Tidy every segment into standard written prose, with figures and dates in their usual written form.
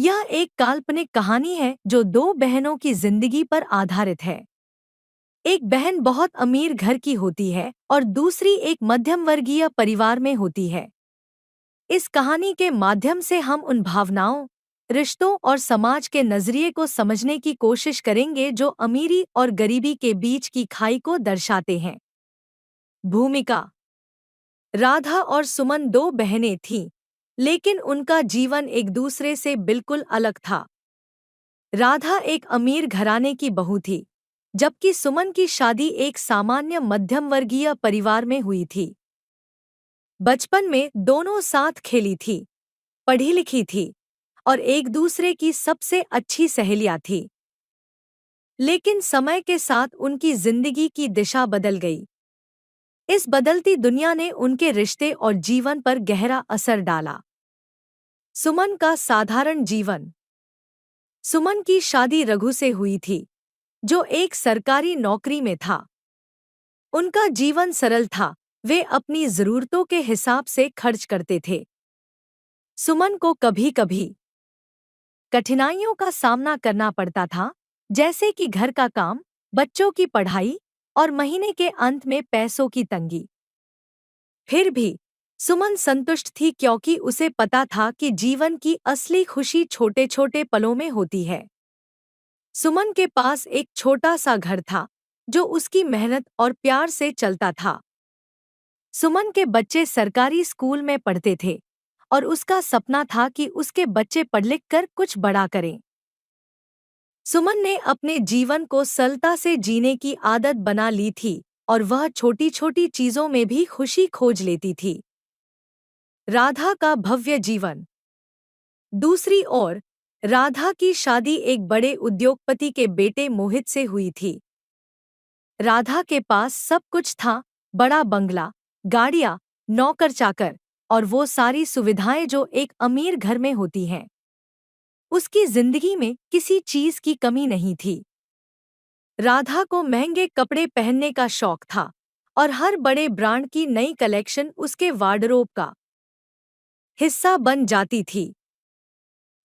यह एक काल्पनिक कहानी है जो दो बहनों की जिंदगी पर आधारित है। एक बहन बहुत अमीर घर की होती है और दूसरी एक मध्यम वर्गीय परिवार में होती है। इस कहानी के माध्यम से हम उन भावनाओं, रिश्तों और समाज के नजरिए को समझने की कोशिश करेंगे जो अमीरी और गरीबी के बीच की खाई को दर्शाते हैं। भूमिका: राधा और सुमन दो बहनें थीं, लेकिन उनका जीवन एक दूसरे से बिल्कुल अलग था। राधा एक अमीर घराने की बहू थी, जबकि सुमन की शादी एक सामान्य मध्यम वर्गीय परिवार में हुई थी। बचपन में दोनों साथ खेली थी, पढ़ी लिखी थी और एक दूसरे की सबसे अच्छी सहेलियां थी। लेकिन समय के साथ उनकी जिंदगी की दिशा बदल गई। इस बदलती दुनिया ने उनके रिश्ते और जीवन पर गहरा असर डाला। सुमन का साधारण जीवन: सुमन की शादी रघु से हुई थी, जो एक सरकारी नौकरी में था। उनका जीवन सरल था, वे अपनी जरूरतों के हिसाब से खर्च करते थे। सुमन को कभी-कभी कठिनाइयों का सामना करना पड़ता था, जैसे कि घर का काम, बच्चों की पढ़ाई और महीने के अंत में पैसों की तंगी। फिर भी सुमन संतुष्ट थी क्योंकि उसे पता था कि जीवन की असली खुशी छोटे-छोटे पलों में होती है। सुमन के पास एक छोटा सा घर था, जो उसकी मेहनत और प्यार से चलता था। सुमन के बच्चे सरकारी स्कूल में पढ़ते थे और उसका सपना था कि उसके बच्चे पढ़ लिख कर कुछ बड़ा करें। सुमन ने अपने जीवन को सरलता से जीने की आदत बना ली थी और वह छोटी-छोटी चीजों में भी खुशी खोज लेती थी। राधा का भव्य जीवन: दूसरी ओर, राधा की शादी एक बड़े उद्योगपति के बेटे मोहित से हुई थी। राधा के पास सब कुछ था: बड़ा बंगला, गाड़ियां, नौकर-चाकर और वो सारी सुविधाएं जो एक अमीर घर में होती हैं। उसकी जिंदगी में किसी चीज की कमी नहीं थी। राधा को महंगे कपड़े पहनने का शौक था और हर बड़े ब्रांड की नई कलेक्शन उसके वार्डरोब का हिस्सा बन जाती थी।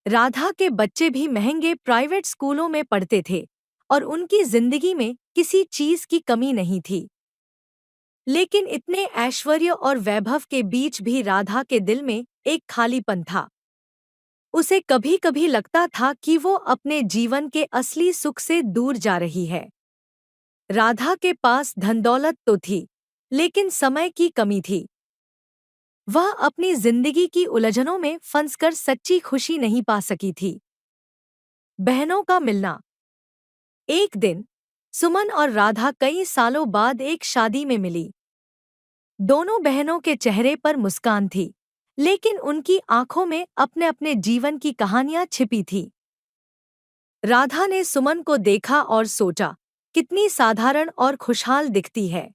राधा के बच्चे भी महंगे प्राइवेट स्कूलों में पढ़ते थे और उनकी जिंदगी में किसी चीज की कमी नहीं थी। लेकिन इतने ऐश्वर्य और वैभव के बीच भी राधा के दिल में एक खालीपन था। उसे कभी-कभी लगता था कि वो अपने जीवन के असली सुख से दूर जा रही है। राधा के पास धन दौलत तो थी, लेकिन समय की कमी थी। वह अपनी जिंदगी की उलझनों में फंसकर सच्ची खुशी नहीं पा सकी थी। बहनों का मिलना: एक दिन सुमन और राधा कई सालों बाद एक शादी में मिली। दोनों बहनों के चेहरे पर मुस्कान थी, लेकिन उनकी आंखों में अपने-अपने जीवन की कहानियां छिपी थी। राधा ने सुमन को देखा और सोचा, कितनी साधारण और खुशहाल दिखती है।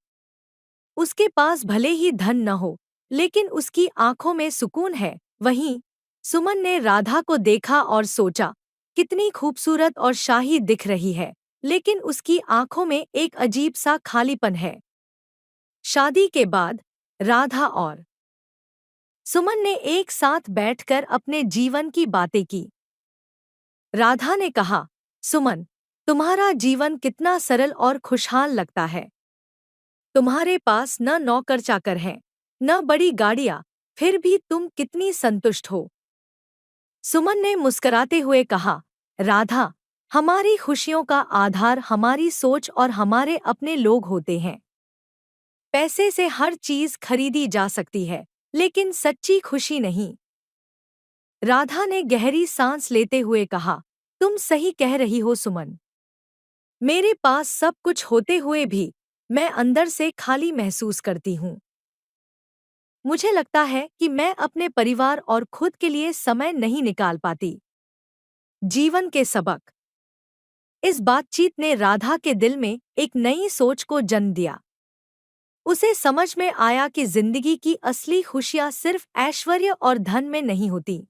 उसके पास भले ही धन न हो, लेकिन उसकी आंखों में सुकून है। वहीं सुमन ने राधा को देखा और सोचा, कितनी खूबसूरत और शाही दिख रही है, लेकिन उसकी आंखों में एक अजीब सा खालीपन है। शादी के बाद राधा और सुमन ने एक साथ बैठकर अपने जीवन की बातें की। राधा ने कहा, सुमन, तुम्हारा जीवन कितना सरल और खुशहाल लगता है। तुम्हारे पास न नौकर चाकर हैं, न बड़ी गाड़ियां, फिर भी तुम कितनी संतुष्ट हो। सुमन ने मुस्कुराते हुए कहा, राधा, हमारी खुशियों का आधार हमारी सोच और हमारे अपने लोग होते हैं। पैसे से हर चीज खरीदी जा सकती है, लेकिन सच्ची खुशी नहीं। राधा ने गहरी सांस लेते हुए कहा, तुम सही कह रही हो सुमन। मेरे पास सब कुछ होते हुए भी मैं अंदर से खाली महसूस करती हूँ। मुझे लगता है कि मैं अपने परिवार और खुद के लिए समय नहीं निकाल पाती। जीवन के सबक: इस बातचीत ने राधा के दिल में एक नई सोच को जन्म दिया। उसे समझ में आया कि जिंदगी की असली खुशियां सिर्फ ऐश्वर्य और धन में नहीं होती।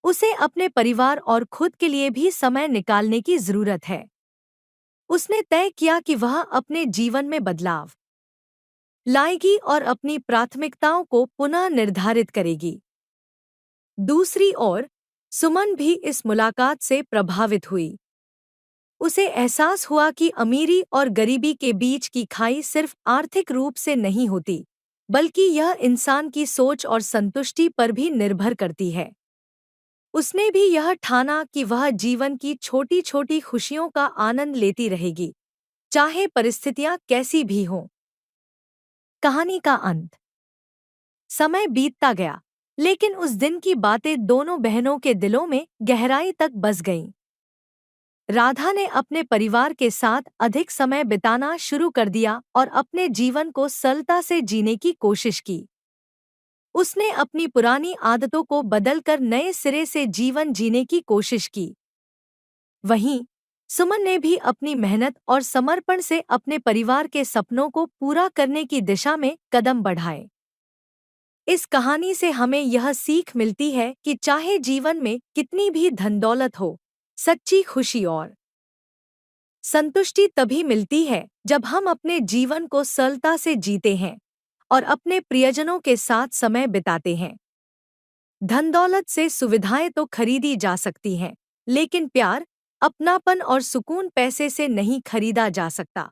उसे अपने परिवार और खुद के लिए भी समय निकालने की जरूरत है। उसने तय किया कि वह अपने जीवन में बदलाव लाएगी और अपनी प्राथमिकताओं को पुनः निर्धारित करेगी। दूसरी ओर सुमन भी इस मुलाकात से प्रभावित हुई। उसे एहसास हुआ कि अमीरी और गरीबी के बीच की खाई सिर्फ आर्थिक रूप से नहीं होती, बल्कि यह इंसान की सोच और संतुष्टि पर भी निर्भर करती है। उसने भी यह ठाना कि वह जीवन की छोटी छोटी खुशियों का आनंद लेती रहेगी, चाहे परिस्थितियां कैसी भी हों। कहानी का अंत। समय बीतता गया, लेकिन उस दिन की बातें दोनों बहनों के दिलों में गहराई तक बस गईं। राधा ने अपने परिवार के साथ अधिक समय बिताना शुरू कर दिया और अपने जीवन को सरलता से जीने की कोशिश की। उसने अपनी पुरानी आदतों को बदलकर नए सिरे से जीवन जीने की कोशिश की। वहीं सुमन ने भी अपनी मेहनत और समर्पण से अपने परिवार के सपनों को पूरा करने की दिशा में कदम बढ़ाए। इस कहानी से हमें यह सीख मिलती है कि चाहे जीवन में कितनी भी धन दौलत हो, सच्ची खुशी और संतुष्टि तभी मिलती है जब हम अपने जीवन को सरलता से जीते हैं और अपने प्रियजनों के साथ समय बिताते हैं। धन दौलत से सुविधाएं तो खरीदी जा सकती हैं, लेकिन प्यार, अपनापन और सुकून पैसे से नहीं खरीदा जा सकता।